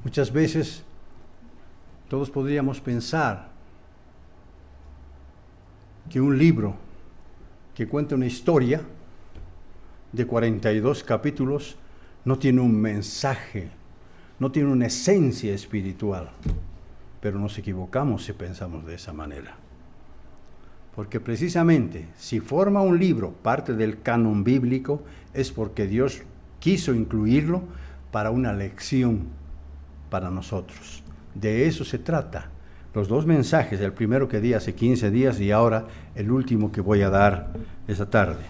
Muchas veces todos podríamos pensar que un libro que cuenta una historia de 42 capítulos no tiene un mensaje, no tiene una esencia espiritual. Pero nos equivocamos si pensamos de esa manera. Porque precisamente si forma un libro parte del canon bíblico es porque Dios quiso incluirlo para una lección para nosotros. De eso se trata. Los dos mensajes, el primero que di hace 15 días y ahora el último que voy a dar esta tarde.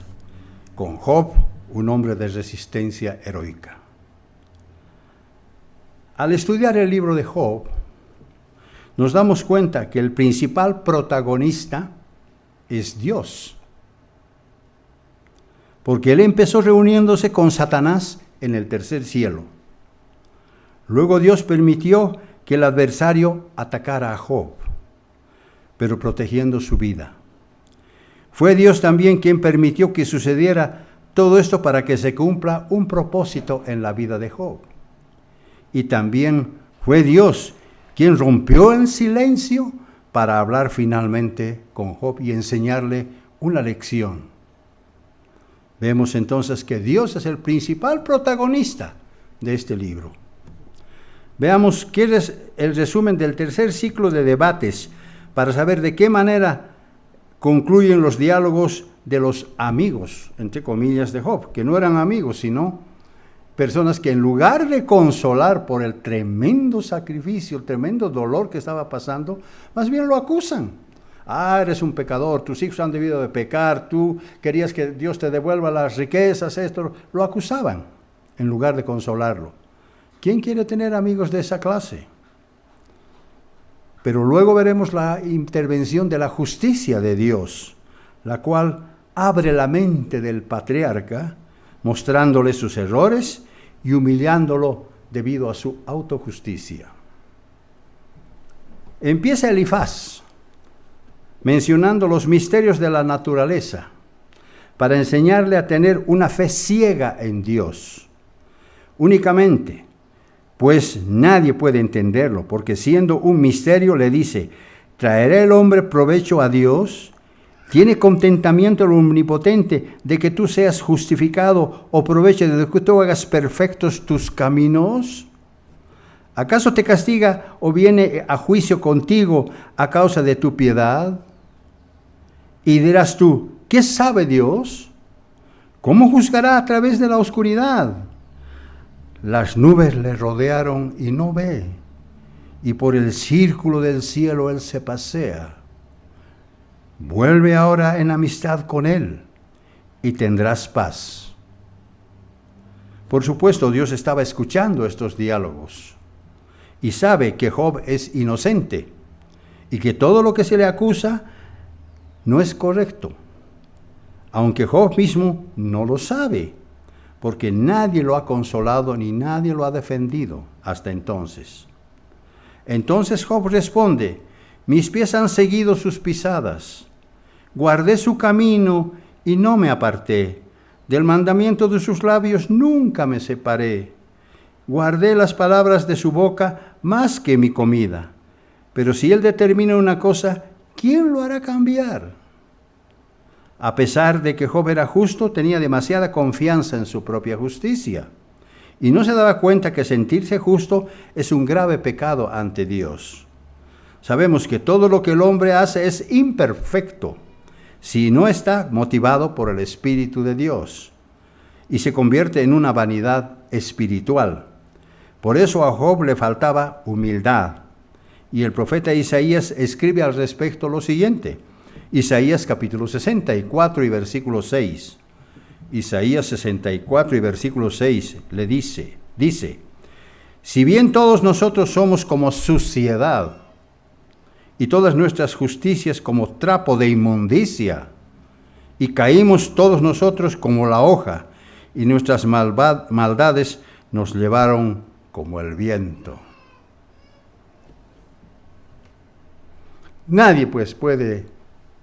Con Job, un hombre de resistencia heroica. Al estudiar el libro de Job, nos damos cuenta que el principal protagonista es Dios. Porque él empezó reuniéndose con Satanás en el tercer cielo. Luego Dios permitió que el adversario atacara a Job, pero protegiendo su vida. Fue Dios también quien permitió que sucediera todo esto para que se cumpla un propósito en la vida de Job. Y también fue Dios quien rompió el silencio para hablar finalmente con Job y enseñarle una lección. Vemos entonces que Dios es el principal protagonista de este libro. Veamos qué es el resumen del tercer ciclo de debates para saber de qué manera concluyen los diálogos de los amigos, entre comillas, de Job, que no eran amigos, sino personas que en lugar de consolar por el tremendo sacrificio, el tremendo dolor que estaba pasando, más bien lo acusan. Eres un pecador, tus hijos han debido de pecar, tú querías que Dios te devuelva las riquezas, esto, lo acusaban en lugar de consolarlo. ¿Quién quiere tener amigos de esa clase? Pero luego veremos la intervención de la justicia de Dios, la cual abre la mente del patriarca, mostrándole sus errores y humillándolo debido a su autojusticia. Empieza Elifaz mencionando los misterios de la naturaleza para enseñarle a tener una fe ciega en Dios. Únicamente, pues nadie puede entenderlo, porque siendo un misterio le dice, ¿traerá el hombre provecho a Dios? ¿Tiene contentamiento el omnipotente de que tú seas justificado o provecho de que tú hagas perfectos tus caminos? ¿Acaso te castiga o viene a juicio contigo a causa de tu piedad? Y dirás tú, ¿qué sabe Dios? ¿Cómo juzgará a través de la oscuridad? Las nubes le rodearon y no ve, y por el círculo del cielo él se pasea. Vuelve ahora en amistad con él, y tendrás paz. Por supuesto, Dios estaba escuchando estos diálogos, y sabe que Job es inocente, y que todo lo que se le acusa no es correcto, aunque Job mismo no lo sabe, porque nadie lo ha consolado ni nadie lo ha defendido hasta entonces. Entonces Job responde, mis pies han seguido sus pisadas, guardé su camino y no me aparté, del mandamiento de sus labios nunca me separé, guardé las palabras de su boca más que mi comida, pero si él determina una cosa, ¿quién lo hará cambiar? A pesar de que Job era justo, tenía demasiada confianza en su propia justicia y no se daba cuenta que sentirse justo es un grave pecado ante Dios. Sabemos que todo lo que el hombre hace es imperfecto si no está motivado por el Espíritu de Dios y se convierte en una vanidad espiritual. Por eso a Job le faltaba humildad y el profeta Isaías escribe al respecto lo siguiente. Isaías capítulo 64 y versículo 6. Isaías 64 y versículo 6 le dice, si bien todos nosotros somos como suciedad y todas nuestras justicias como trapo de inmundicia, y caímos todos nosotros como la hoja, y nuestras maldades nos llevaron como el viento. Nadie pues puede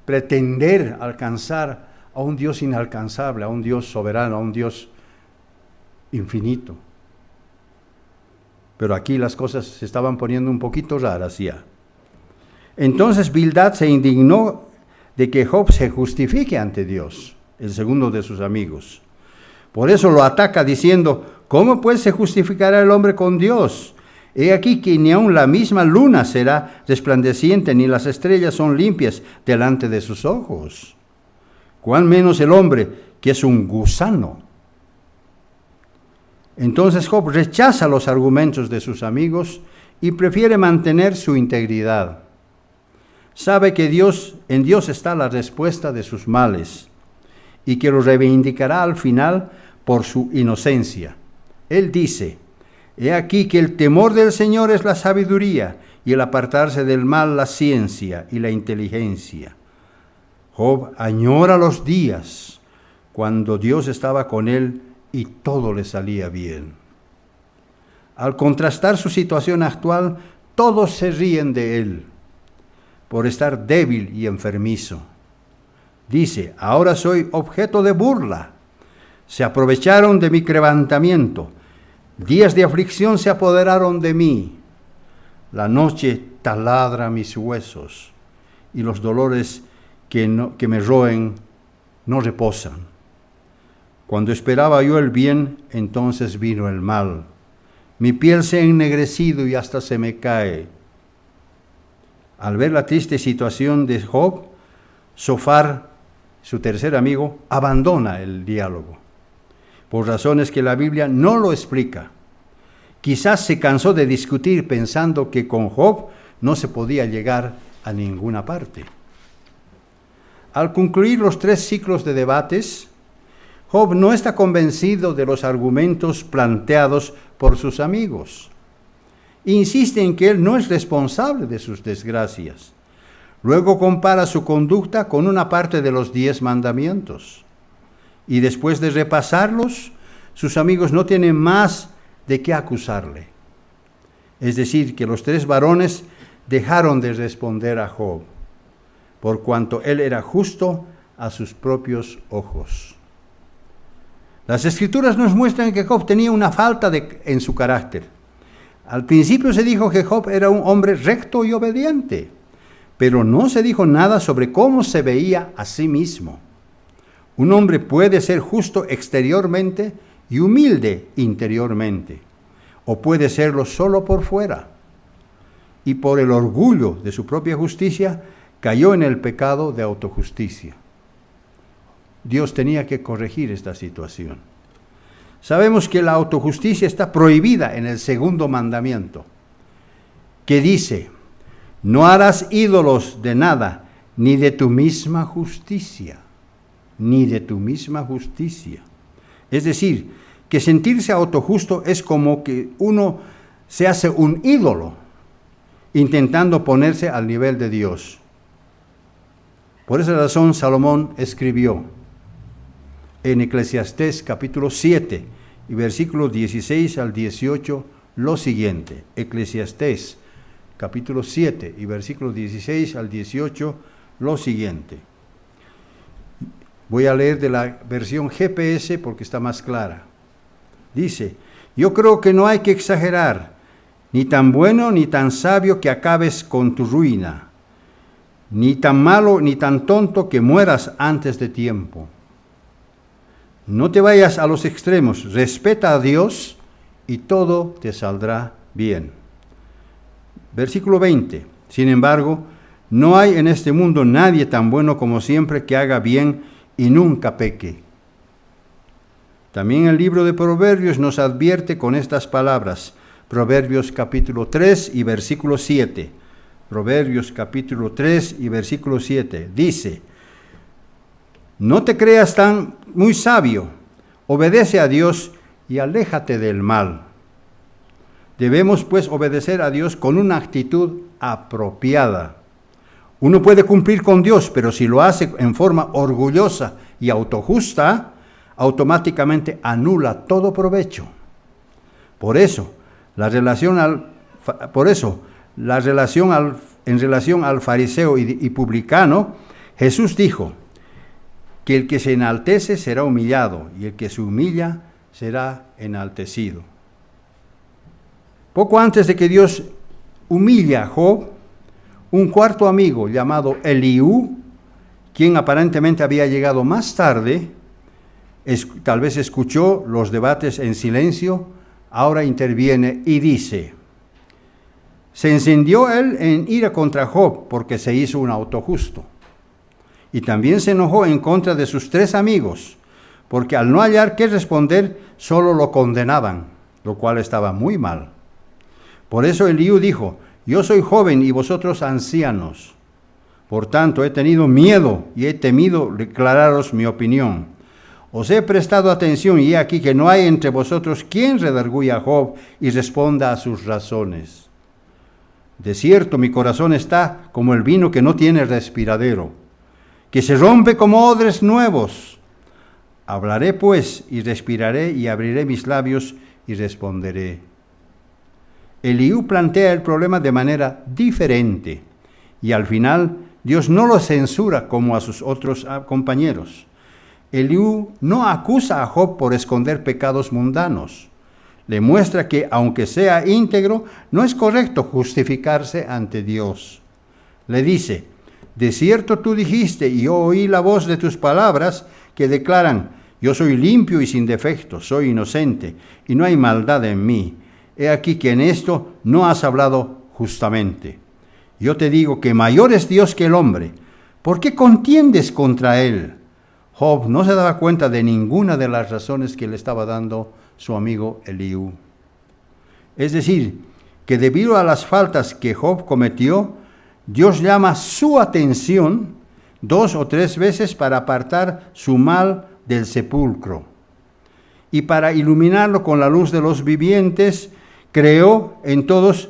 pretender alcanzar a un Dios inalcanzable, a un Dios soberano, a un Dios infinito. Pero aquí las cosas se estaban poniendo un poquito raras ya. Entonces Bildad se indignó de que Job se justifique ante Dios, el segundo de sus amigos. Por eso lo ataca diciendo, ¿cómo pues se justificará el hombre con Dios? He aquí que ni aun la misma luna será resplandeciente, ni las estrellas son limpias delante de sus ojos. ¿Cuán menos el hombre, que es un gusano? Entonces Job rechaza los argumentos de sus amigos y prefiere mantener su integridad. Sabe que en Dios está la respuesta de sus males y que lo reivindicará al final por su inocencia. Él dice, he aquí que el temor del Señor es la sabiduría y el apartarse del mal la ciencia y la inteligencia. Job añora los días cuando Dios estaba con él y todo le salía bien. Al contrastar su situación actual, todos se ríen de él por estar débil y enfermizo. Dice, ahora soy objeto de burla. Se aprovecharon de mi quebrantamiento. Días de aflicción se apoderaron de mí. La noche taladra mis huesos y los dolores que me roen no reposan. Cuando esperaba yo el bien, entonces vino el mal. Mi piel se ha ennegrecido y hasta se me cae. Al ver la triste situación de Job, Zofar, su tercer amigo, abandona el diálogo, por razones que la Biblia no lo explica. Quizás se cansó de discutir pensando que con Job no se podía llegar a ninguna parte. Al concluir los 3 ciclos de debates, Job no está convencido de los argumentos planteados por sus amigos. Insiste en que él no es responsable de sus desgracias. Luego compara su conducta con una parte de los 10 mandamientos. Y después de repasarlos, sus amigos no tienen más de qué acusarle. Es decir, que los 3 varones dejaron de responder a Job, por cuanto él era justo a sus propios ojos. Las Escrituras nos muestran que Job tenía una falta en su carácter. Al principio se dijo que Job era un hombre recto y obediente, pero no se dijo nada sobre cómo se veía a sí mismo. Un hombre puede ser justo exteriormente y humilde interiormente, o puede serlo solo por fuera. Y por el orgullo de su propia justicia, cayó en el pecado de autojusticia. Dios tenía que corregir esta situación. Sabemos que la autojusticia está prohibida en el 2º mandamiento, que dice, no harás ídolos de nada, ni de tu misma justicia, ni de tu misma justicia. Es decir, que sentirse autojusto es como que uno se hace un ídolo, intentando ponerse al nivel de Dios. Por esa razón Salomón escribió en Eclesiastés capítulo 7 y versículos 16 al 18 lo siguiente. Eclesiastés capítulo 7 y versículos 16 al 18 lo siguiente. Voy a leer de la versión GPS porque está más clara. Dice, yo creo que no hay que exagerar, ni tan bueno ni tan sabio que acabes con tu ruina, ni tan malo ni tan tonto que mueras antes de tiempo. No te vayas a los extremos, respeta a Dios y todo te saldrá bien. Versículo 20. Sin embargo, no hay en este mundo nadie tan bueno como siempre que haga bien y nunca peque. También el libro de Proverbios nos advierte con estas palabras. Proverbios capítulo 3 y versículo 7. Proverbios capítulo 3 y versículo 7. Dice, no te creas tan muy sabio, obedece a Dios y aléjate del mal. Debemos pues obedecer a Dios con una actitud apropiada. Uno puede cumplir con Dios, pero si lo hace en forma orgullosa y autojusta, automáticamente anula todo provecho. En relación al fariseo y publicano, Jesús dijo que el que se enaltece será humillado y el que se humilla será enaltecido. Poco antes de que Dios humilla a Job, un cuarto amigo llamado Eliú, quien aparentemente había llegado más tarde, tal vez escuchó los debates en silencio, ahora interviene y dice: se encendió él en ira contra Job porque se hizo un autojusto. Y también se enojó en contra de sus 3 amigos, porque al no hallar qué responder, solo lo condenaban, lo cual estaba muy mal. Por eso Eliú dijo: yo soy joven y vosotros ancianos. Por tanto, he tenido miedo y he temido declararos mi opinión. Os he prestado atención y he aquí que no hay entre vosotros quien redarguya a Job y responda a sus razones. De cierto, mi corazón está como el vino que no tiene respiradero, que se rompe como odres nuevos. Hablaré pues y respiraré y abriré mis labios y responderé. Eliú plantea el problema de manera diferente y al final Dios no lo censura como a sus otros compañeros. Eliú no acusa a Job por esconder pecados mundanos. Le muestra que, aunque sea íntegro, no es correcto justificarse ante Dios. Le dice: de cierto tú dijiste y yo oí la voz de tus palabras que declaran: yo soy limpio y sin defecto, soy inocente y no hay maldad en mí. He aquí que en esto no has hablado justamente. Yo te digo que mayor es Dios que el hombre. ¿Por qué contiendes contra él? Job no se daba cuenta de ninguna de las razones que le estaba dando su amigo Eliú. Es decir, que debido a las faltas que Job cometió, Dios llama su atención 2 o 3 veces para apartar su mal del sepulcro. Y para iluminarlo con la luz de los vivientes, creó en todos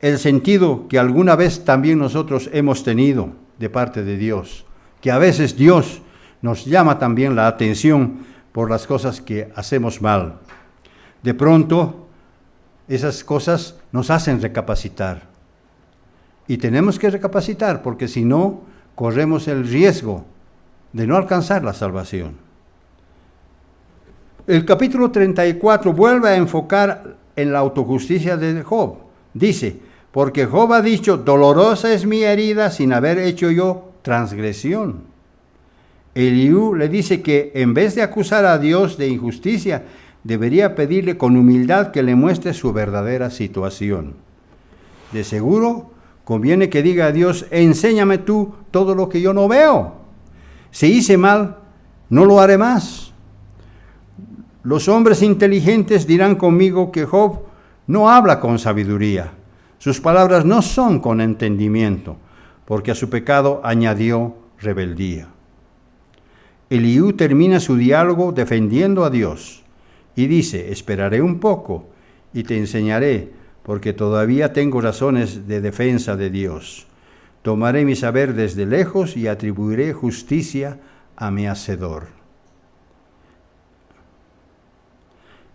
el sentido que alguna vez también nosotros hemos tenido de parte de Dios, que a veces Dios nos llama también la atención por las cosas que hacemos mal. De pronto, esas cosas nos hacen recapacitar. Y tenemos que recapacitar porque si no, corremos el riesgo de no alcanzar la salvación. El capítulo 34 vuelve a enfocar en la autojusticia de Job. Dice: porque Job ha dicho: dolorosa es mi herida sin haber hecho yo transgresión. Eliú le dice que en vez de acusar a Dios de injusticia, debería pedirle con humildad que le muestre su verdadera situación. De seguro, conviene que diga a Dios: enséñame tú todo lo que yo no veo. Si hice mal, no lo haré más. Los hombres inteligentes dirán conmigo que Job no habla con sabiduría. Sus palabras no son con entendimiento, porque a su pecado añadió rebeldía. Eliú termina su diálogo defendiendo a Dios y dice: esperaré un poco y te enseñaré, porque todavía tengo razones de defensa de Dios. Tomaré mi saber desde lejos y atribuiré justicia a mi Hacedor.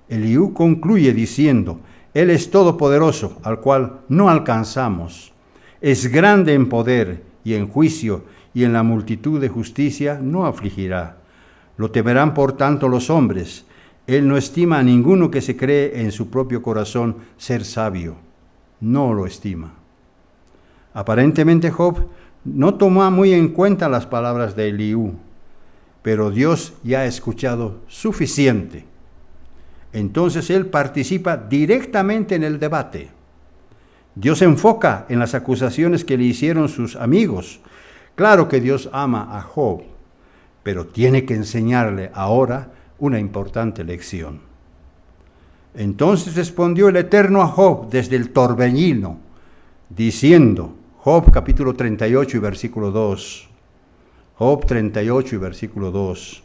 Eliú concluye diciendo: Él es todopoderoso, al cual no alcanzamos. Es grande en poder y en juicio, y en la multitud de justicia no afligirá. Lo temerán por tanto los hombres. Él no estima a ninguno que se cree en su propio corazón ser sabio. No lo estima. Aparentemente Job no tomó muy en cuenta las palabras de Eliú, pero Dios ya ha escuchado suficiente. Entonces él participa directamente en el debate. Dios se enfoca en las acusaciones que le hicieron sus amigos. Claro que Dios ama a Job, pero tiene que enseñarle ahora una importante lección. Entonces respondió el Eterno a Job desde el torbellino, diciendo, Job capítulo 38 y versículo 2. Job 38 y versículo 2.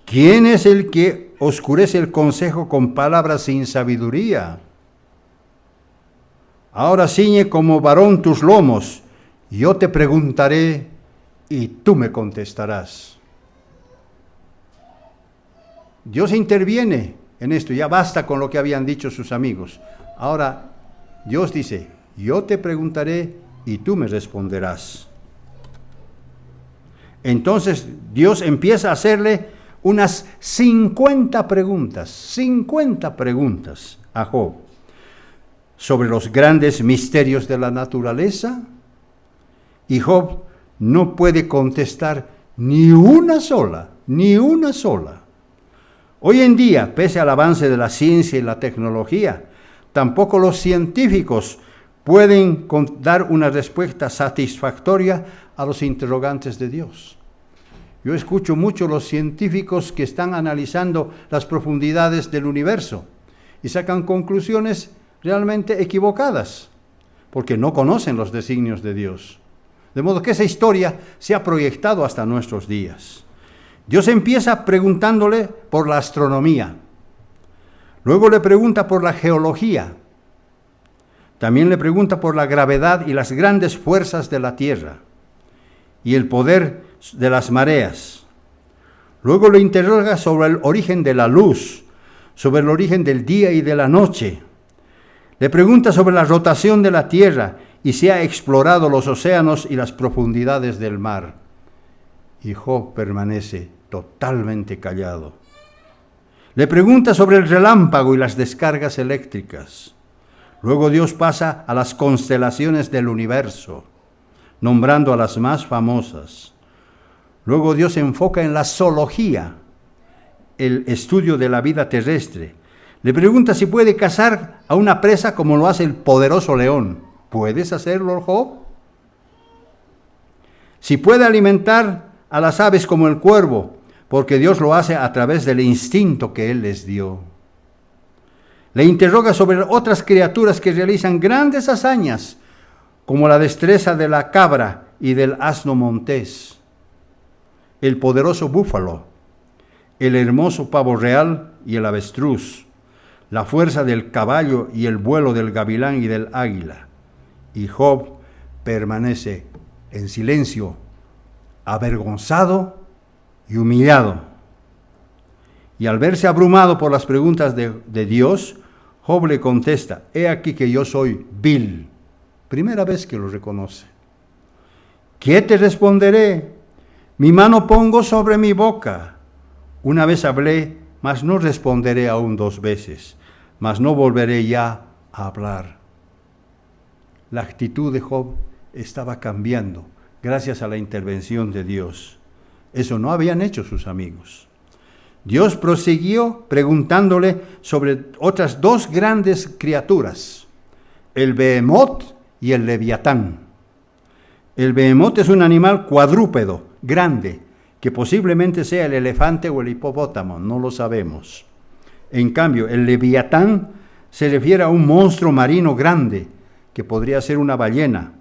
¿Quién es el que oscurece el consejo con palabras sin sabiduría? Ahora ciñe como varón tus lomos, yo te preguntaré y tú me contestarás. Dios interviene en esto, ya basta con lo que habían dicho sus amigos. Ahora Dios dice, yo te preguntaré y tú me responderás. Entonces Dios empieza a hacerle unas 50 preguntas a Job sobre los grandes misterios de la naturaleza, y Job no puede contestar ni una sola. Hoy en día, pese al avance de la ciencia y la tecnología, tampoco los científicos pueden dar una respuesta satisfactoria a los interrogantes de Dios. Yo escucho mucho los científicos que están analizando las profundidades del universo y sacan conclusiones realmente equivocadas, porque no conocen los designios de Dios. De modo que esa historia se ha proyectado hasta nuestros días. Dios empieza preguntándole por la astronomía, luego le pregunta por la geología, también le pregunta por la gravedad y las grandes fuerzas de la tierra y el poder de las mareas. Luego le interroga sobre el origen de la luz, sobre el origen del día y de la noche. Le pregunta sobre la rotación de la tierra y si ha explorado los océanos y las profundidades del mar. Y Job permanece totalmente callado. Le pregunta sobre el relámpago y las descargas eléctricas. Luego Dios pasa a las constelaciones del universo, nombrando a las más famosas. Luego Dios se enfoca en la zoología, el estudio de la vida terrestre. Le pregunta si puede cazar a una presa como lo hace el poderoso león. ¿Puedes hacerlo, Job? Si puede alimentar a las aves como el cuervo, porque Dios lo hace a través del instinto que Él les dio. Le interroga sobre otras criaturas que realizan grandes hazañas, como la destreza de la cabra y del asno montés, el poderoso búfalo, el hermoso pavo real y el avestruz, la fuerza del caballo y el vuelo del gavilán y del águila. Y Job permanece en silencio, avergonzado y humillado. Y al verse abrumado por las preguntas de Dios, Job le contesta: he aquí que yo soy vil. Primera vez que lo reconoce. ¿Qué te responderé? Mi mano pongo sobre mi boca. Una vez hablé, mas no responderé aún 2 veces, mas no volveré ya a hablar. La actitud de Job estaba cambiando gracias a la intervención de Dios. Eso no habían hecho sus amigos. Dios prosiguió preguntándole sobre otras 2 grandes criaturas, el Behemoth y el Leviatán. El Behemoth es un animal cuadrúpedo, grande, que posiblemente sea el elefante o el hipopótamo, no lo sabemos. En cambio, el Leviatán se refiere a un monstruo marino grande, que podría ser una ballena.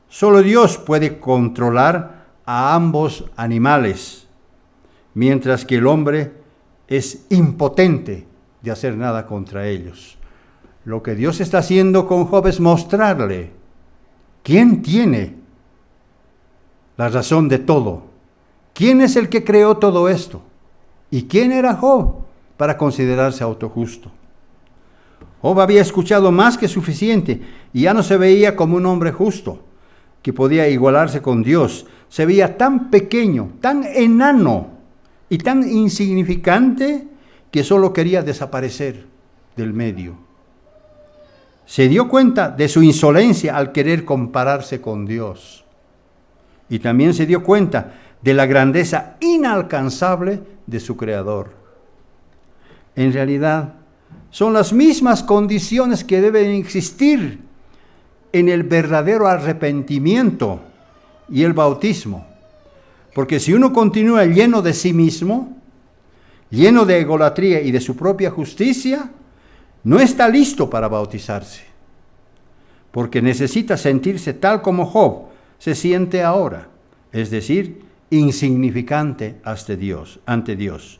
Solo Dios puede controlar a ambos animales, mientras que el hombre es impotente de hacer nada contra ellos. Lo que Dios está haciendo con Job es mostrarle quién tiene la razón de todo, quién es el que creó todo esto y quién era Job para considerarse autojusto. Job había escuchado más que suficiente y ya no se veía como un hombre justo que podía igualarse con Dios. Se veía tan pequeño, tan enano y tan insignificante que solo quería desaparecer del medio. Se dio cuenta de su insolencia al querer compararse con Dios. Y también se dio cuenta de la grandeza inalcanzable de su Creador. En realidad, son las mismas condiciones que deben existir en el verdadero arrepentimiento y el bautismo. Porque si uno continúa lleno de sí mismo, lleno de egolatría y de su propia justicia, no está listo para bautizarse. Porque necesita sentirse tal como Job se siente ahora, es decir, insignificante ante Dios.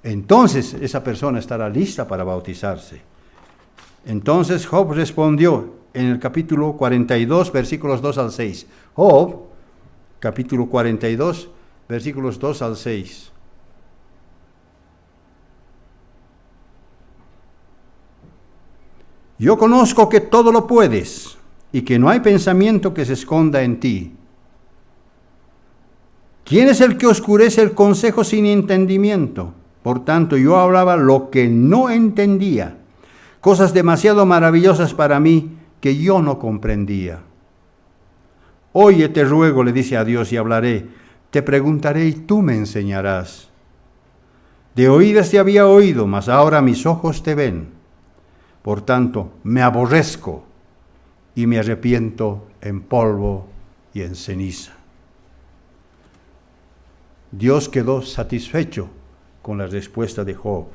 Entonces esa persona estará lista para bautizarse. Entonces Job respondió en el capítulo 42, versículos 2 al 6. Job, capítulo 42, versículos 2 al 6. Yo conozco que todo lo puedes y que no hay pensamiento que se esconda en ti. ¿Quién es el que oscurece el consejo sin entendimiento? Por tanto, yo hablaba lo que no entendía, cosas demasiado maravillosas para mí que yo no comprendía. Oye, te ruego, le dice a Dios, y hablaré. Te preguntaré y tú me enseñarás. De oídas te había oído, mas ahora mis ojos te ven. Por tanto, me aborrezco y me arrepiento en polvo y en ceniza. Dios quedó satisfecho con la respuesta de Job.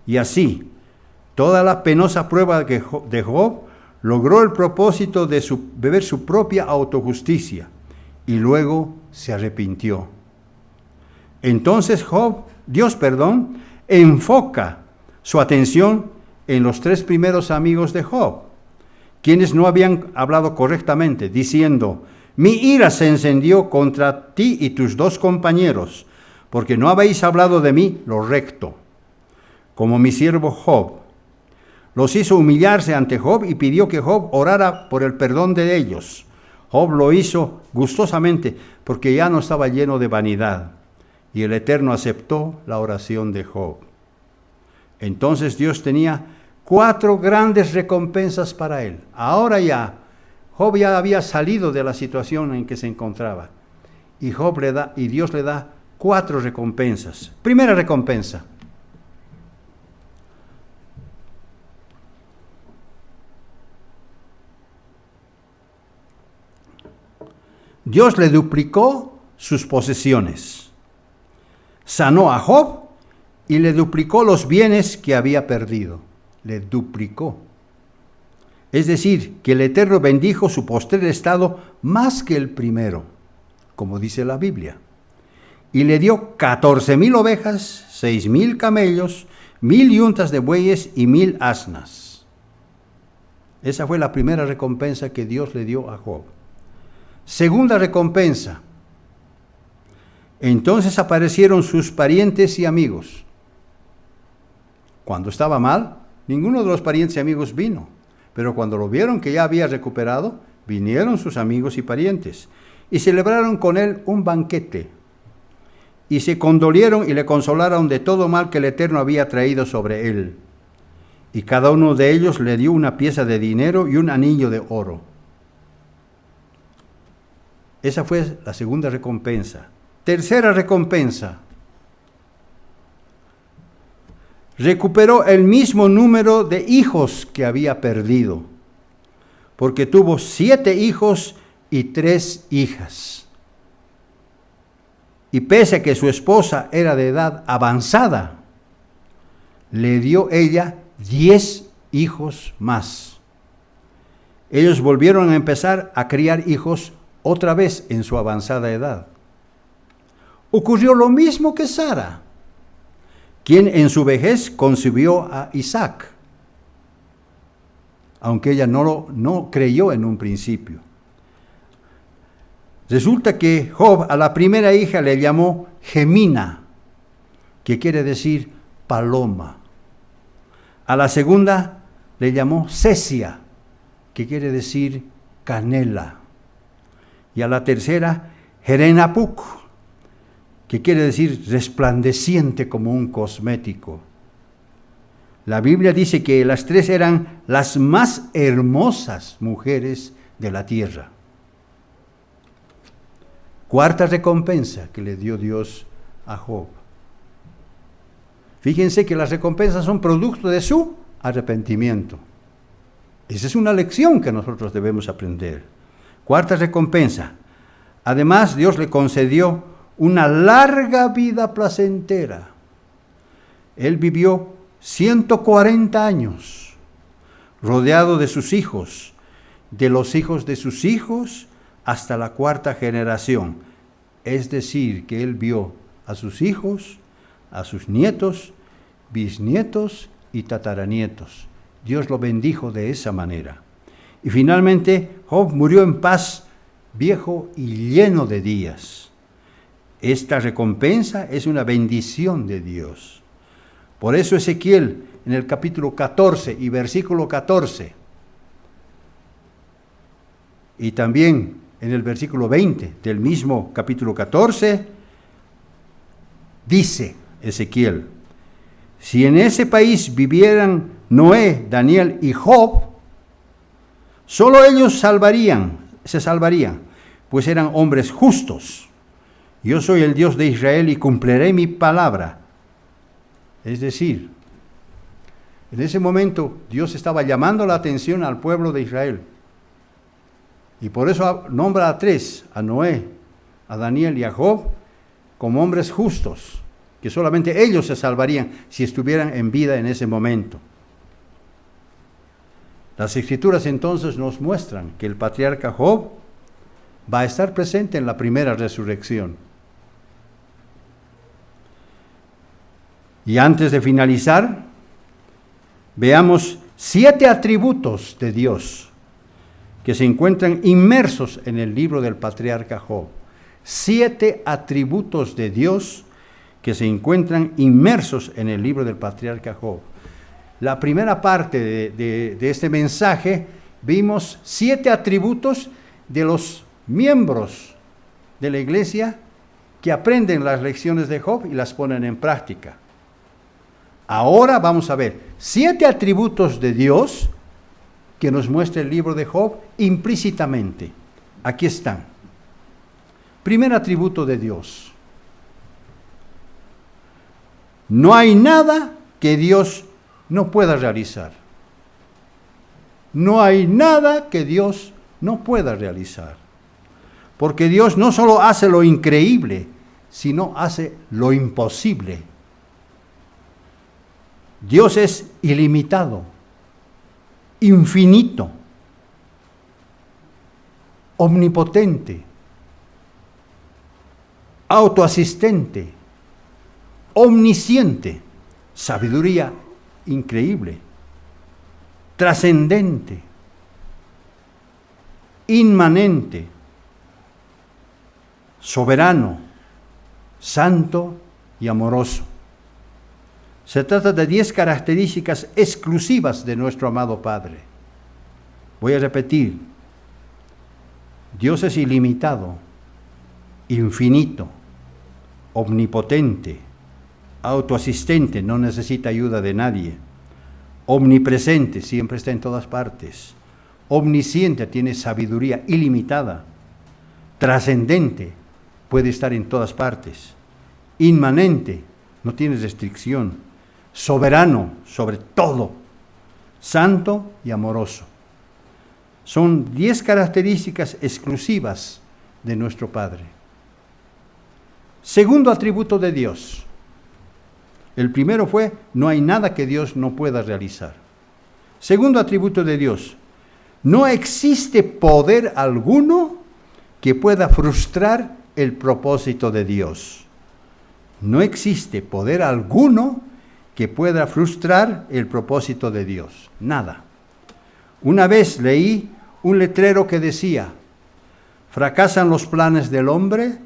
Y así, toda la penosa prueba de Job logró el propósito de ver su propia autojusticia y luego se arrepintió. Entonces Dios enfoca su atención en los 3 primeros amigos de Job, quienes no habían hablado correctamente, diciendo: mi ira se encendió contra ti y tus 2 compañeros, porque no habéis hablado de mí lo recto, como mi siervo Job. Los hizo humillarse ante Job y pidió que Job orara por el perdón de ellos. Job lo hizo gustosamente porque ya no estaba lleno de vanidad, y el Eterno aceptó la oración de Job. Entonces Dios tenía 4 grandes recompensas para él. Ahora ya, Job ya había salido de la situación en que se encontraba, y Dios le da 4 recompensas. Primera recompensa: Dios le duplicó sus posesiones, sanó a Job y le duplicó los bienes que había perdido. Le duplicó. Es decir, que el Eterno bendijo su postrer estado más que el primero, como dice la Biblia. Y le dio 14,000 ovejas, 6,000 camellos, 1,000 yuntas de bueyes y 1,000 asnas. Esa fue la primera recompensa que Dios le dio a Job. Segunda recompensa: entonces aparecieron sus parientes y amigos. Cuando estaba mal, ninguno de los parientes y amigos vino, pero cuando lo vieron que ya había recuperado, vinieron sus amigos y parientes, y celebraron con él un banquete, y se condolieron y le consolaron de todo mal que el Eterno había traído sobre él. Y cada uno de ellos le dio una pieza de dinero y un anillo de oro. Esa fue la segunda recompensa. Tercera recompensa: recuperó el mismo número de hijos que había perdido, porque tuvo 7 hijos y 3 hijas. Y pese a que su esposa era de edad avanzada, le dio ella 10 hijos más. Ellos volvieron a empezar a criar hijos otra vez en su avanzada edad. Ocurrió lo mismo que Sara, quien en su vejez concibió a Isaac, aunque ella no creyó en un principio. Resulta que Job a la primera hija le llamó Gemina, que quiere decir paloma. A la segunda le llamó Cesia, que quiere decir canela. Y a la tercera, Jerenapuc, que quiere decir resplandeciente como un cosmético. La Biblia dice que las 3 eran las más hermosas mujeres de la tierra. Cuarta recompensa que le dio Dios a Job. Fíjense que las recompensas son producto de su arrepentimiento. Esa es una lección que nosotros debemos aprender. Cuarta recompensa: además, Dios le concedió una larga vida placentera. Él vivió 140 años, rodeado de sus hijos, de los hijos de sus hijos, hasta la 4ª generación. Es decir, que él vio a sus hijos, a sus nietos, bisnietos y tataranietos. Dios lo bendijo de esa manera. Y finalmente, Job murió en paz, viejo y lleno de días. Esta recompensa es una bendición de Dios. Por eso Ezequiel, en el capítulo 14 y versículo 14, y también en el versículo 20 del mismo capítulo 14, Dice Ezequiel, si en ese país vivieran Noé, Daniel y Job, solo ellos se salvarían, pues eran hombres justos. Yo soy el Dios de Israel y cumpliré mi palabra. Es decir, en ese momento Dios estaba llamando la atención al pueblo de Israel. Y por eso nombra a tres, a Noé, a Daniel y a Job, como hombres justos, que solamente ellos se salvarían si estuvieran en vida en ese momento. Las Escrituras entonces nos muestran que el patriarca Job va a estar presente en la primera resurrección. Y antes de finalizar, veamos 7 atributos de Dios que se encuentran inmersos en el libro del patriarca Job. 7 atributos de Dios que se encuentran inmersos en el libro del patriarca Job. La primera parte de este mensaje vimos 7 atributos de los miembros de la iglesia que aprenden las lecciones de Job y las ponen en práctica. Ahora vamos a ver 7 atributos de Dios que nos muestra el libro de Job implícitamente. Aquí están. Primer atributo de Dios. No hay nada que Dios no pueda realizar. No hay nada que Dios no pueda realizar. Porque Dios no solo hace lo increíble, sino hace lo imposible. Dios es ilimitado, infinito, omnipotente, autoasistente, omnisciente, sabiduría increíble, trascendente, inmanente, soberano, santo y amoroso. Se trata de 10 características exclusivas de nuestro amado Padre. Voy a repetir. Dios es ilimitado, infinito, omnipotente, autoasistente, no necesita ayuda de nadie, omnipresente, siempre está en todas partes, omnisciente, tiene sabiduría ilimitada, trascendente, puede estar en todas partes, inmanente, no tiene restricción, soberano sobre todo, santo y amoroso. Son 10 características exclusivas de nuestro Padre. Segundo atributo de Dios. El primero fue, no hay nada que Dios no pueda realizar. Segundo atributo de Dios, no existe poder alguno que pueda frustrar el propósito de Dios. No existe poder alguno que pueda frustrar el propósito de Dios. Nada. Una vez leí un letrero que decía, fracasan los planes del hombre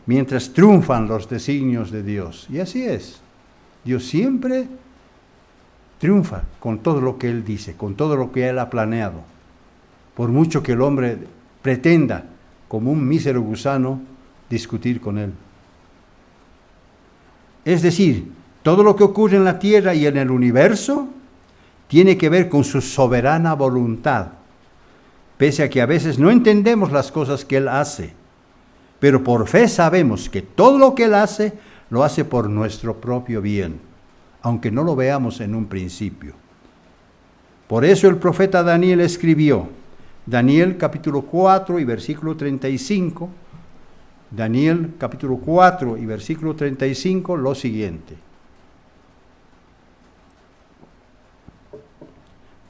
mientras triunfan los designios de Dios. Y así es. Dios siempre triunfa con todo lo que Él dice, con todo lo que Él ha planeado. Por mucho que el hombre pretenda, como un mísero gusano, discutir con Él. Es decir, todo lo que ocurre en la tierra y en el universo tiene que ver con su soberana voluntad, pese a que a veces no entendemos las cosas que Él hace, pero por fe sabemos que todo lo que Él hace, lo hace por nuestro propio bien, aunque no lo veamos en un principio. Por eso el profeta Daniel escribió, Daniel capítulo 4 y versículo 35, Daniel capítulo 4 y versículo 35, lo siguiente.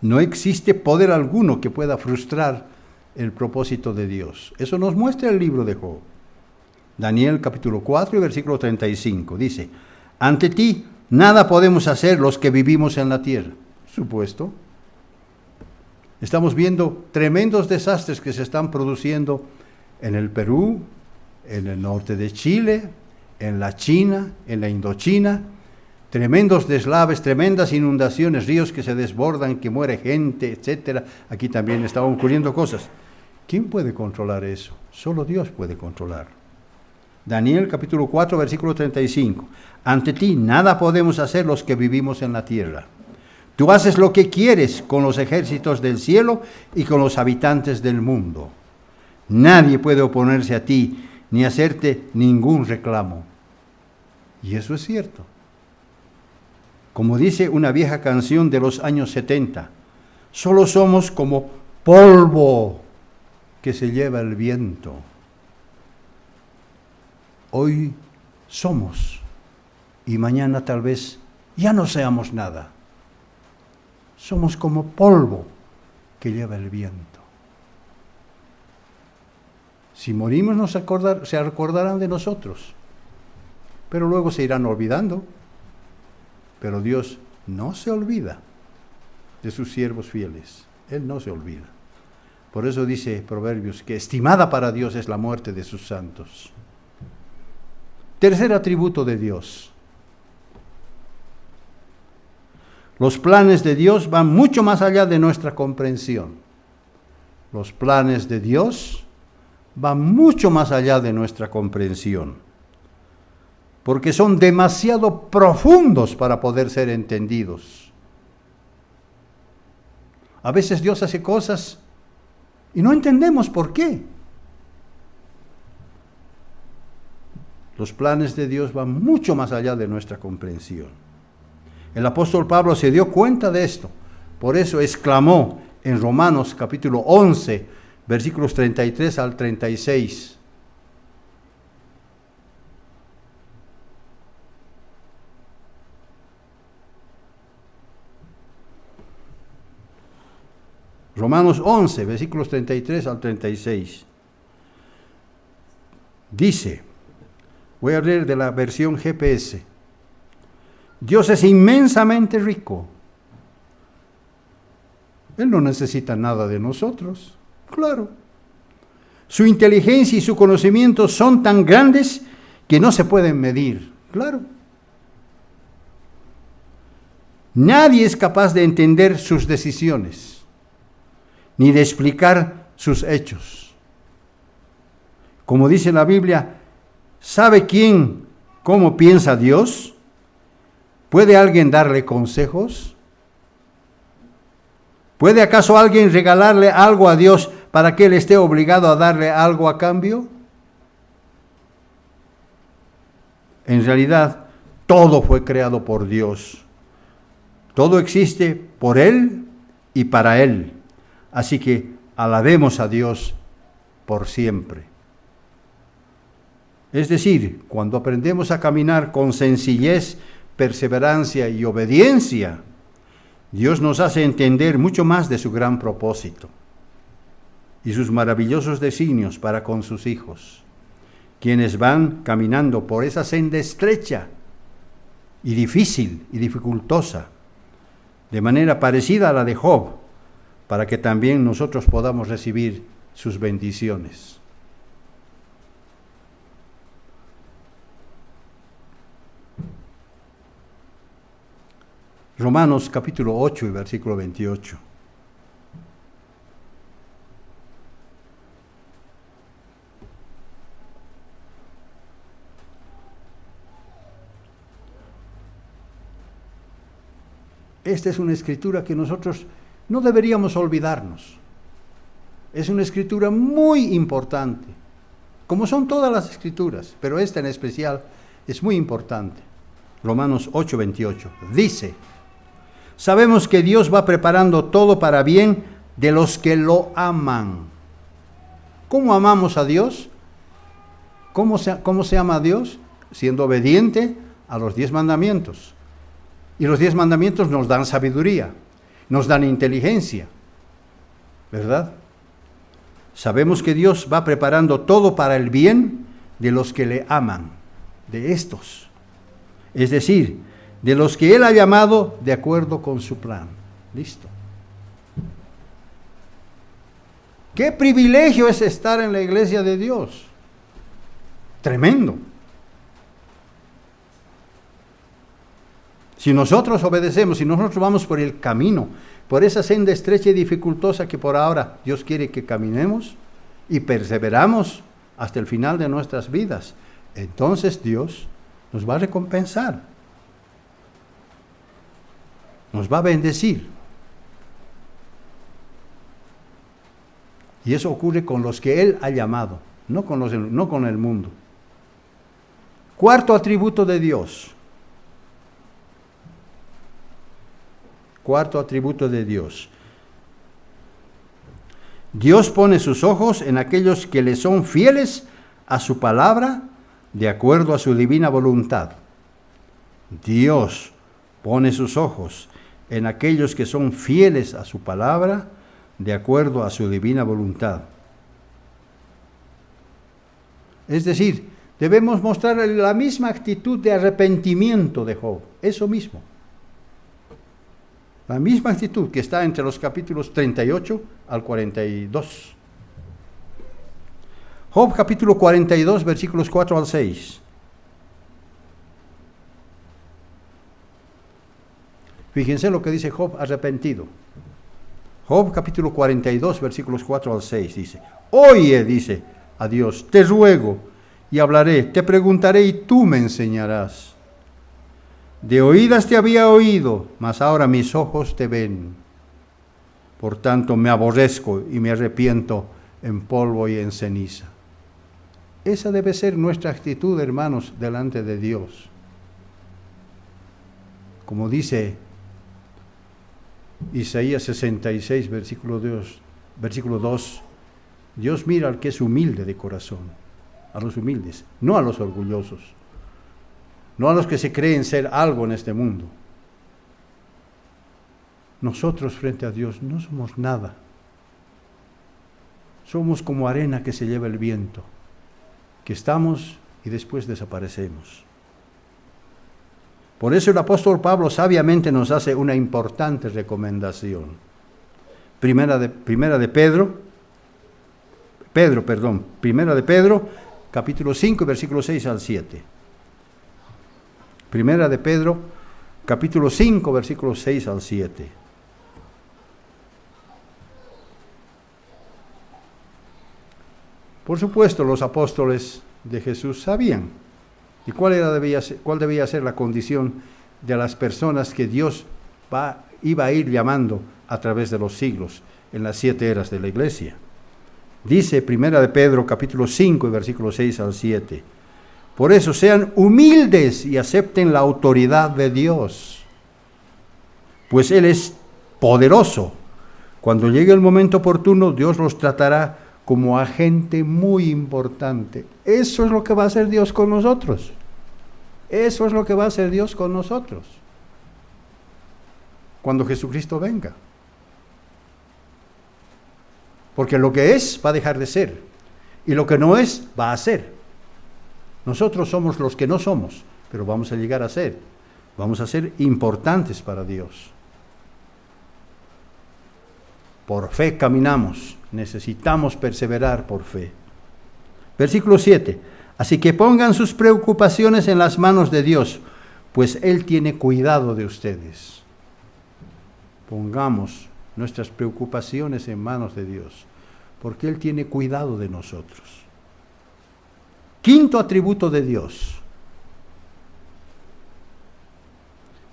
No existe poder alguno que pueda frustrar el propósito de Dios. Eso nos muestra el libro de Job. Daniel capítulo 4 y versículo 35 dice, ante ti nada podemos hacer los que vivimos en la tierra. Supuesto. Estamos viendo tremendos desastres que se están produciendo en el Perú, en el norte de Chile, en la China, en la Indochina, tremendos deslaves, tremendas inundaciones, ríos que se desbordan, que muere gente, etcétera. Aquí también estaban ocurriendo cosas. ¿Quién puede controlar eso? Solo Dios puede controlar. Daniel capítulo 4, versículo 35. Ante ti nada podemos hacer los que vivimos en la tierra. Tú haces lo que quieres con los ejércitos del cielo y con los habitantes del mundo. Nadie puede oponerse a ti ni hacerte ningún reclamo. Y eso es cierto. Como dice una vieja canción de los años 70, solo somos como polvo que se lleva el viento. Hoy somos y mañana tal vez ya no seamos nada. Somos como polvo que lleva el viento. Si morimos se acordarán de nosotros, pero luego se irán olvidando. Pero Dios no se olvida de sus siervos fieles. Él no se olvida. Por eso dice Proverbios que estimada para Dios es la muerte de sus santos. Tercer atributo de Dios. Los planes de Dios van mucho más allá de nuestra comprensión. Los planes de Dios van mucho más allá de nuestra comprensión, porque son demasiado profundos para poder ser entendidos. A veces Dios hace cosas y no entendemos por qué. Los planes de Dios van mucho más allá de nuestra comprensión. El apóstol Pablo se dio cuenta de esto. Por eso exclamó en Romanos capítulo 11, versículos 33 al 36. Romanos 11, versículos 33 al 36. Dice, voy a leer de la versión GPS. Dios es inmensamente rico. Él no necesita nada de nosotros, claro. Su inteligencia y su conocimiento son tan grandes que no se pueden medir, claro. Nadie es capaz de entender sus decisiones, ni de explicar sus hechos. Como dice la Biblia, ¿sabe quién cómo piensa Dios? ¿Puede alguien darle consejos? ¿Puede acaso alguien regalarle algo a Dios para que Él esté obligado a darle algo a cambio? En realidad, todo fue creado por Dios. Todo existe por Él y para Él. Así que alabemos a Dios por siempre. Es decir, cuando aprendemos a caminar con sencillez, perseverancia y obediencia, Dios nos hace entender mucho más de su gran propósito y sus maravillosos designios para con sus hijos, quienes van caminando por esa senda estrecha y difícil y dificultosa, de manera parecida a la de Job, para que también nosotros podamos recibir sus bendiciones. Romanos capítulo 8 y versículo 28. Esta es una escritura que nosotros no deberíamos olvidarnos. Es una escritura muy importante, como son todas las escrituras, pero esta en especial es muy importante. Romanos 8, 28. Dice, sabemos que Dios va preparando todo para bien de los que lo aman. ¿Cómo amamos a Dios? ¿Cómo se ama a Dios? Siendo obediente a los 10 mandamientos. Y los 10 mandamientos nos dan sabiduría, nos dan inteligencia, ¿verdad? Sabemos que Dios va preparando todo para el bien de los que le aman, de estos. Es decir, de los que Él ha llamado de acuerdo con su plan. Listo. ¡Qué privilegio es estar en la iglesia de Dios! Tremendo. Si nosotros obedecemos, si nosotros vamos por el camino, por esa senda estrecha y dificultosa que por ahora Dios quiere que caminemos y perseveramos hasta el final de nuestras vidas, entonces Dios nos va a recompensar, nos va a bendecir. Y eso ocurre con los que Él ha llamado, no con el mundo. Cuarto atributo de Dios. Cuarto atributo de Dios. Dios pone sus ojos en aquellos que le son fieles a su palabra de acuerdo a su divina voluntad. Dios pone sus ojos en aquellos que son fieles a su palabra de acuerdo a su divina voluntad. Es decir, debemos mostrar la misma actitud de arrepentimiento de Job, eso mismo. La misma actitud que está entre los capítulos 38 al 42. Job capítulo 42, versículos 4 al 6. Fíjense lo que dice Job arrepentido. Job capítulo 42, versículos 4 al 6 dice: Oye, dice a Dios, te ruego y hablaré, te preguntaré y tú me enseñarás. De oídas te había oído, mas ahora mis ojos te ven. Por tanto me aborrezco y me arrepiento en polvo y en ceniza. Esa debe ser nuestra actitud, hermanos, delante de Dios. Como dice Isaías 66, versículo 2, Dios mira al que es humilde de corazón, a los humildes, no a los orgullosos, no a los que se creen ser algo en este mundo. Nosotros frente a Dios no somos nada. Somos como arena que se lleva el viento, que estamos y después desaparecemos. Por eso el apóstol Pablo sabiamente nos hace una importante recomendación. Primera de Pedro, capítulo 5, versículos 6 al 7. Primera de Pedro, capítulo 5, versículos 6 al 7. Por supuesto, los apóstoles de Jesús sabían y cuál debía ser la condición de las personas que Dios iba a ir llamando a través de los siglos en las 7 eras de la iglesia. Dice Primera de Pedro, capítulo 5, versículos 6 al 7. Por eso sean humildes y acepten la autoridad de Dios, pues Él es poderoso. Cuando llegue el momento oportuno, Dios los tratará como a gente muy importante. Eso es lo que va a hacer Dios con nosotros. Eso es lo que va a hacer Dios con nosotros cuando Jesucristo venga. Porque lo que es va a dejar de ser y lo que no es va a ser. Nosotros somos los que no somos, pero vamos a llegar a ser. Vamos a ser importantes para Dios. Por fe caminamos, necesitamos perseverar por fe. Versículo 7. Así que pongan sus preocupaciones en las manos de Dios, pues Él tiene cuidado de ustedes. Pongamos nuestras preocupaciones en manos de Dios, porque Él tiene cuidado de nosotros. Quinto atributo de Dios.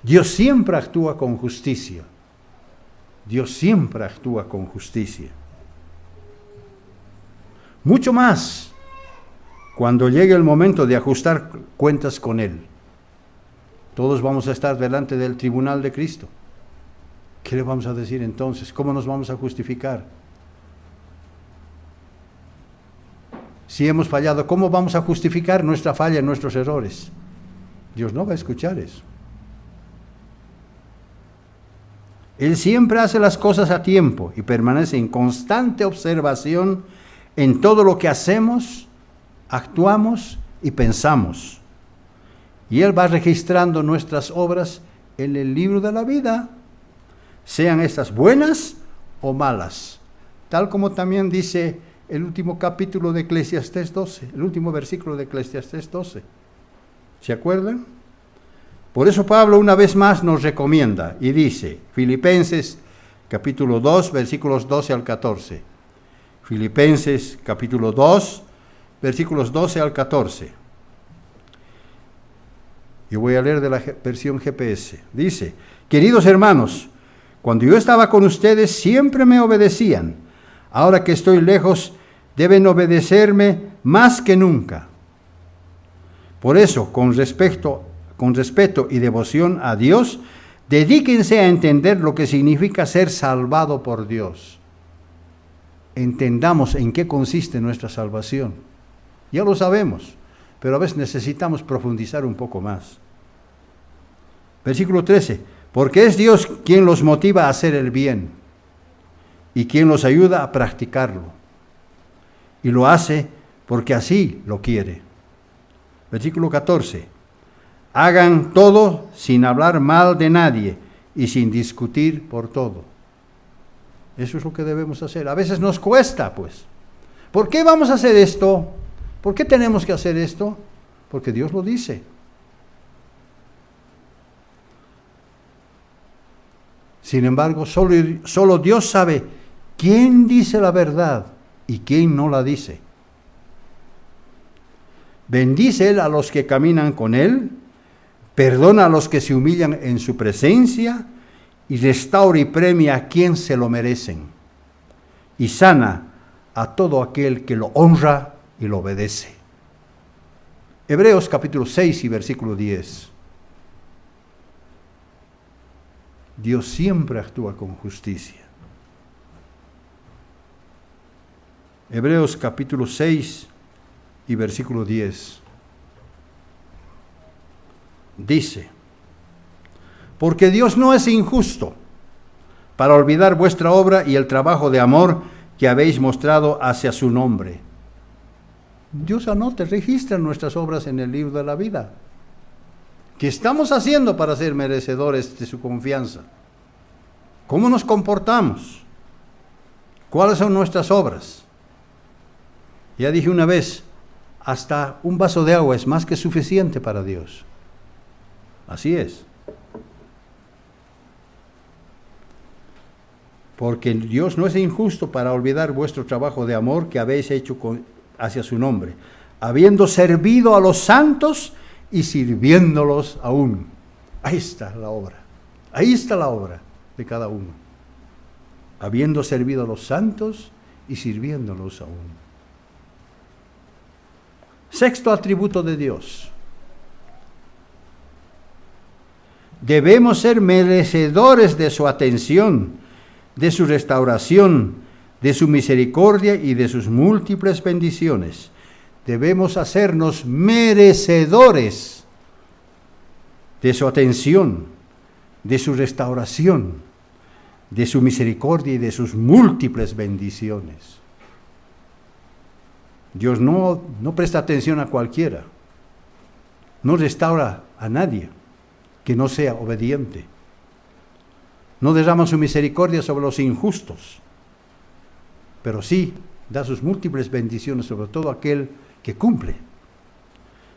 Dios siempre actúa con justicia. Dios siempre actúa con justicia. Mucho más cuando llegue el momento de ajustar cuentas con Él. Todos vamos a estar delante del tribunal de Cristo. ¿Qué le vamos a decir entonces? ¿Cómo nos vamos a justificar? Si hemos fallado, ¿cómo vamos a justificar nuestra falla, nuestros errores? Dios no va a escuchar eso. Él siempre hace las cosas a tiempo y permanece en constante observación en todo lo que hacemos, actuamos y pensamos. Y Él va registrando nuestras obras en el libro de la vida, sean estas buenas o malas, tal como también dice el último capítulo de Eclesiastés 12, el último versículo de Eclesiastés 12. ¿Se acuerdan? Por eso Pablo una vez más nos recomienda y dice, Filipenses capítulo 2, versículos 12 al 14. Filipenses capítulo 2, versículos 12 al 14. Yo voy a leer de la versión GPS. Dice, queridos hermanos, cuando yo estaba con ustedes siempre me obedecían. Ahora que estoy lejos, deben obedecerme más que nunca. Por eso, con respeto y devoción a Dios, dedíquense a entender lo que significa ser salvado por Dios. Entendamos en qué consiste nuestra salvación. Ya lo sabemos, pero a veces necesitamos profundizar un poco más. Versículo 13. Porque es Dios quien los motiva a hacer el bien y quien los ayuda a practicarlo. Y lo hace porque así lo quiere. Versículo 14. Hagan todo sin hablar mal de nadie y sin discutir por todo. Eso es lo que debemos hacer. A veces nos cuesta, pues. ¿Por qué vamos a hacer esto? ¿Por qué tenemos que hacer esto? Porque Dios lo dice. Sin embargo, solo Dios sabe quién dice la verdad y quién no la dice. Bendice Él a los que caminan con Él, perdona a los que se humillan en su presencia y restaura y premia a quien se lo merecen. Y sana a todo aquel que lo honra y lo obedece. Hebreos capítulo 6 y versículo 10. Dios siempre actúa con justicia. Hebreos capítulo 6 y versículo 10. Dice, porque Dios no es injusto para olvidar vuestra obra y el trabajo de amor que habéis mostrado hacia su nombre. Dios anota, registra nuestras obras en el libro de la vida. ¿Qué estamos haciendo para ser merecedores de su confianza? ¿Cómo nos comportamos? ¿Cuáles son nuestras obras? Ya dije una vez, hasta un vaso de agua es más que suficiente para Dios. Así es. Porque Dios no es injusto para olvidar vuestro trabajo de amor que habéis hecho hacia su nombre, habiendo servido a los santos y sirviéndolos aún. Ahí está la obra. Ahí está la obra de cada uno. Habiendo servido a los santos y sirviéndolos aún. Sexto atributo de Dios. Debemos ser merecedores de su atención, de su restauración, de su misericordia y de sus múltiples bendiciones. Debemos hacernos merecedores de su atención, de su restauración, de su misericordia y de sus múltiples bendiciones. Dios no presta atención a cualquiera, no restaura a nadie que no sea obediente, no derrama su misericordia sobre los injustos, pero sí da sus múltiples bendiciones sobre todo aquel que cumple.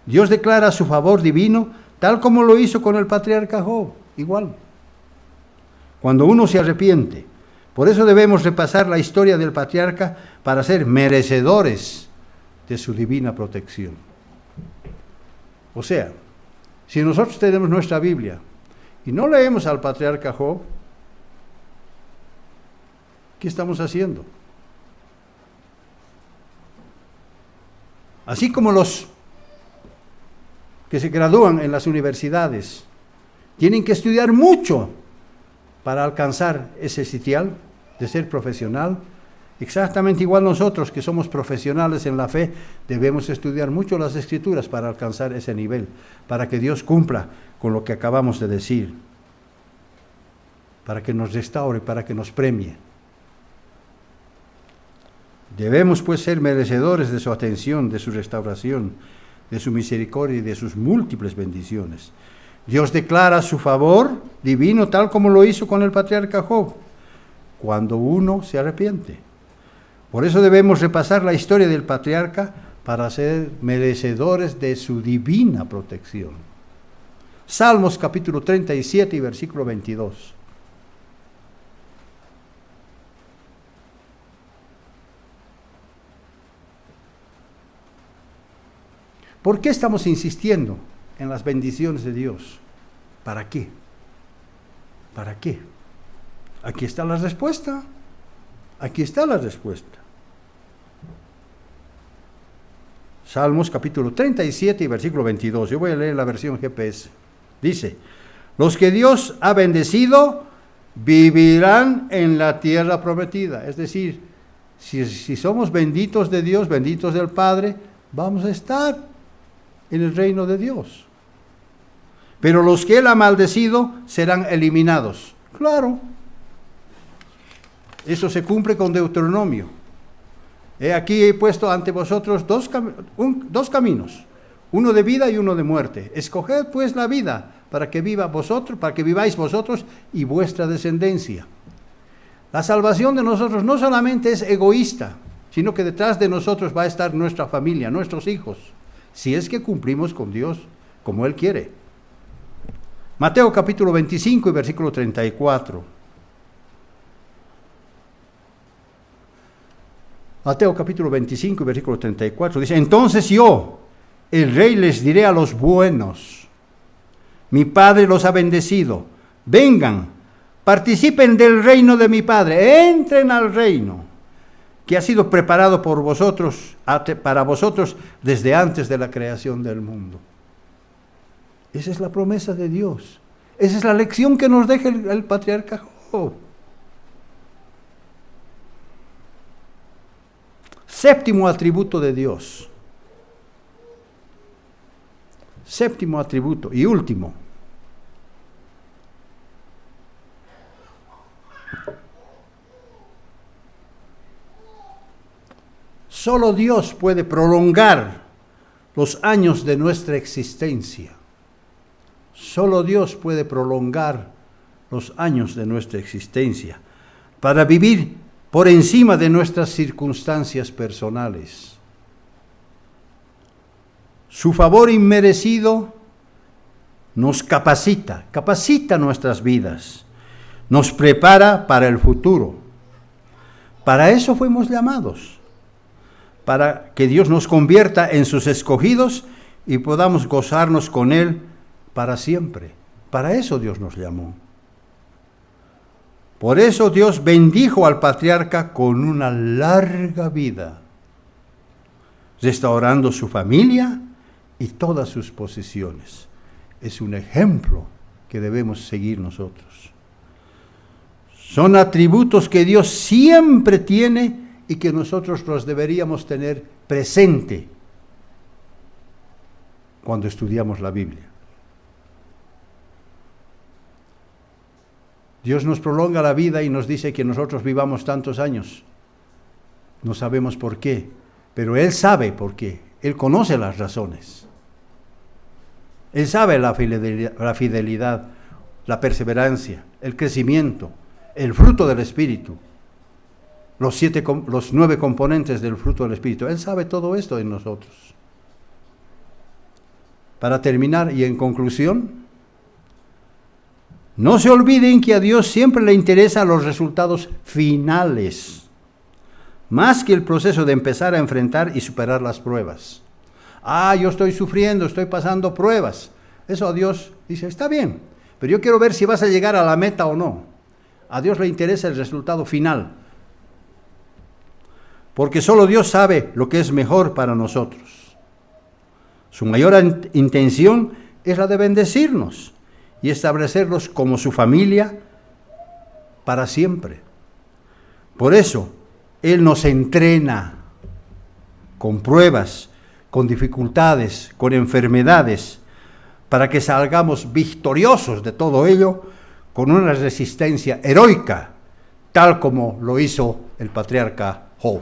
Dios declara su favor divino tal como lo hizo con el patriarca Job, igual. Cuando uno se arrepiente, por eso debemos repasar la historia del patriarca para ser merecedores de su divina protección. O sea, si nosotros tenemos nuestra Biblia y no leemos al patriarca Job, ¿qué estamos haciendo? Así como los que se gradúan en las universidades tienen que estudiar mucho para alcanzar ese sitial de ser profesional, exactamente igual nosotros que somos profesionales en la fe, debemos estudiar mucho las Escrituras para alcanzar ese nivel, para que Dios cumpla con lo que acabamos de decir, para que nos restaure, para que nos premie. Debemos pues ser merecedores de su atención, de su restauración, de su misericordia y de sus múltiples bendiciones. Dios declara su favor divino tal como lo hizo con el patriarca Job, cuando uno se arrepiente. Por eso debemos repasar la historia del patriarca para ser merecedores de su divina protección. Salmos capítulo 37 y versículo 22. ¿Por qué estamos insistiendo en las bendiciones de Dios. ¿Para qué? ¿Para qué? Aquí está la respuesta. Aquí está la respuesta. Salmos capítulo 37 y versículo 22. Yo voy a leer la versión GPS. Dice: los que Dios ha bendecido vivirán en la tierra prometida. Es decir, si somos benditos de Dios, benditos del Padre, vamos a estar en el reino de Dios. Pero los que Él ha maldecido serán eliminados. Claro. Eso se cumple con Deuteronomio. Aquí he puesto ante vosotros dos caminos, uno de vida y uno de muerte. Escoged pues la vida para que viváis vosotros y vuestra descendencia. La salvación de nosotros no solamente es egoísta, sino que detrás de nosotros va a estar nuestra familia, nuestros hijos, si es que cumplimos con Dios como Él quiere. Mateo capítulo 25 y versículo 34. Mateo capítulo 25 y versículo 34 dice: entonces yo, el rey, les diré a los buenos: mi Padre los ha bendecido, vengan, participen del reino de mi Padre, entren al reino que ha sido preparado por vosotros, para vosotros desde antes de la creación del mundo. Esa es la promesa de Dios. Esa es la lección que nos deja el patriarca Job. Séptimo atributo de Dios. Séptimo atributo y último. Solo Dios puede prolongar los años de nuestra existencia. Solo Dios puede prolongar los años de nuestra existencia para vivir por encima de nuestras circunstancias personales. Su favor inmerecido nos capacita nuestras vidas, nos prepara para el futuro. Para eso fuimos llamados, para que Dios nos convierta en sus escogidos y podamos gozarnos con Él para siempre. Para eso Dios nos llamó. Por eso Dios bendijo al patriarca con una larga vida, restaurando su familia y todas sus posesiones. Es un ejemplo que debemos seguir nosotros. Son atributos que Dios siempre tiene y que nosotros los deberíamos tener presente cuando estudiamos la Biblia. Dios nos prolonga la vida y nos dice que nosotros vivamos tantos años. No sabemos por qué, pero Él sabe por qué. Él conoce las razones. Él sabe la fidelidad, la perseverancia, el crecimiento, el fruto del Espíritu, los 9 componentes del fruto del Espíritu. Él sabe todo esto en nosotros. Para terminar y en conclusión, no se olviden que a Dios siempre le interesan los resultados finales, más que el proceso de empezar a enfrentar y superar las pruebas. Yo estoy sufriendo, estoy pasando pruebas. Eso a Dios dice, está bien, pero yo quiero ver si vas a llegar a la meta o no. A Dios le interesa el resultado final, porque solo Dios sabe lo que es mejor para nosotros. Su mayor intención es la de bendecirnos y establecerlos como su familia para siempre. Por eso, Él nos entrena con pruebas, con dificultades, con enfermedades, para que salgamos victoriosos de todo ello con una resistencia heroica, tal como lo hizo el patriarca Job.